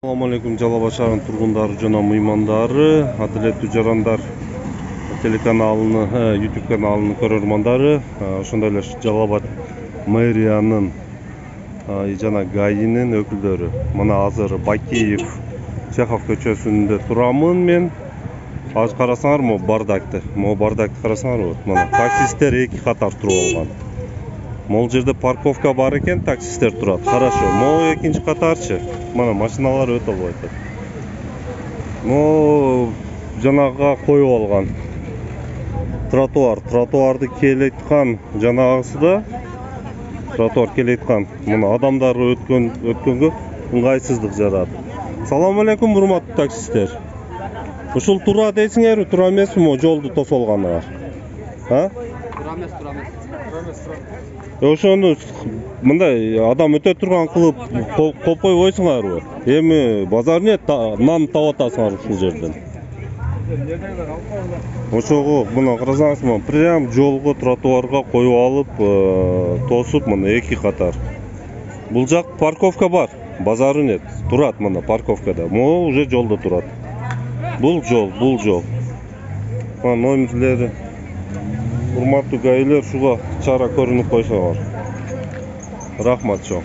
Assalamu alaikum Жалал Абад шаарынын тургундары жана мыймандары, Адилеттүү жарандар телеканалынын, YouTube каналынын көрөрмандары, ошондой эле Жалал Абад мэриянын жана ГАИнин өкүлдөрү. Мына азыр Бакиев Чехов көчөсүндө турамын мен. Азыр карасаңар, бардакты карасаңар, мына таксисттер эки катар туруп алган. Мол жерде парковка бар экен, таксисттер турат. Хорошо. Могу экинчи катарчы. Мына машиналар өтө албайт. Могу жанагыга коюп алган. Тротуарды келейткан жанагысыда. Тротуар келейткан. Мына адамдар өткөнгө ыңгайсыздык жарат. Салам алейкум, урматтуу таксисттер. Ушул тура дейсиңерби, тура эмеспи жолду тосолганыңар? Тура эмес. Ошону мындай адам өтө турган кылып коюп койбойсуңарбы? Эми базар нет, нан таап атасыңар ушул жерден. Ошого мына карасаңыз, прям жолго, тротуарга коюп алып, тосуп, мына эки катар. Бул жак парковка бар, базары нет, турат мына парковкада. Могу уже жолдо турат. Бул жол. Мына номерлери. Урматтуу гаилер, шуга чара көрүнүп койсоңор. Рахмат чоң.